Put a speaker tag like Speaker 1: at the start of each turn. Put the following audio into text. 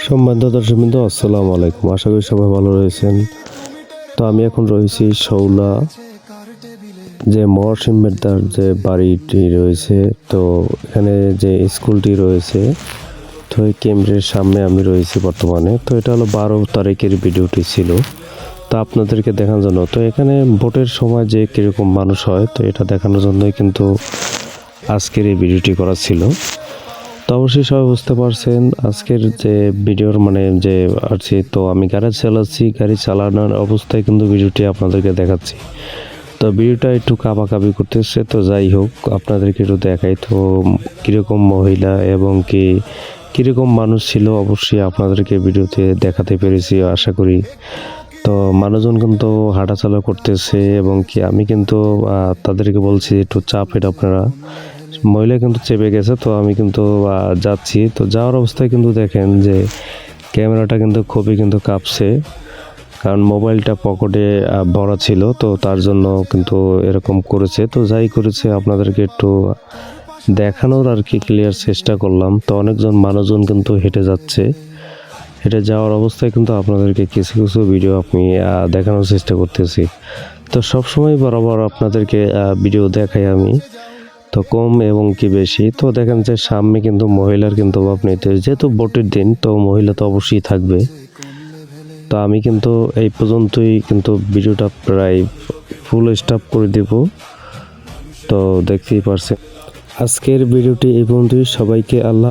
Speaker 1: সম্মানিত দর্শকবৃন্দ, আসসালামু আলাইকুম। আশা করি সবাই ভালো রয়েছেন। তো আমি এখন রয়েছি শৌলা, যে মহসিন মেদ্দার যে বাড়িটি রয়েছে, তো এখানে যে স্কুলটি রয়েছে, তো এই কেন্দ্রের সামনে আমি রয়েছি বর্তমানে। তো এটা হলো 12 তারিখের ভিডিওটি ছিল, তো আপনাদেরকে দেখানোর জন্য। তো এখানে ভোটের সময় যে কীরকম মানুষ হয়, তো এটা দেখানোর জন্যই কিন্তু আজকের এই ভিডিওটি করা ছিল। তো অবশ্যই সবাই বুঝতে পারছেন আজকের যে ভিডিওর যে আছি, তো আমি গাড়ি চালাচ্ছি, গাড়ি চালানোর অবস্থায় কিন্তু ভিডিওটি আপনাদেরকে দেখাচ্ছি। তো ভিডিওটা একটু কাঁপাকাঁপি করতেছে, তো যাই হোক আপনাদেরকে একটু দেখাই। তো কীরকম মহিলা এবং কীরকম মানুষ ছিল অবশ্যই আপনাদেরকে ভিডিওতে দেখাতে পেরেছি আশা করি। তো মানুষজন কিন্তু হাঁটাচলা করতেছে এবং আমি কিন্তু তাদেরকে বলছি একটু চাপেন আপনারা। মহিলা কিন্তু চেপে গেছে, তো আমি কিন্তু যাচ্ছি। তো যাওয়ার অবস্থায় কিন্তু দেখেন যে ক্যামেরাটা কিন্তু খুবই কিন্তু কাঁপছে, কারণ মোবাইলটা পকেটে ভরা ছিল, তো তার জন্য কিন্তু এরকম করেছে। তো যাই করেছে আপনাদেরকে একটু দেখানোর আর কি ক্লিয়ার চেষ্টা করলাম। তো অনেকজন মানুষজন কিন্তু হেঁটে যাচ্ছে, হেঁটে যাওয়ার অবস্থায় কিন্তু আপনাদেরকে কিছু কিছু ভিডিও আমি দেখানোর চেষ্টা করতেছি। তো সবসময় বরাবর আপনাদেরকে ভিডিও দেখাই আমি, তো কম এবং কি বেশি। তো দেখেন যে সামনে কিন্তু মহিলার কিন্তু অভাব নেই, যেহেতু ভোটের দিন, তো মহিলা তো অবশ্যই থাকবে। তো আমি কিন্তু এই পর্যন্তই কিন্তু ভিডিওটা প্রায় ফুল স্টপ করে দেব। তো দেখতেই পারছেন আজকের ভিডিওটি এই পর্যন্তই। সবাইকে আল্লাহ।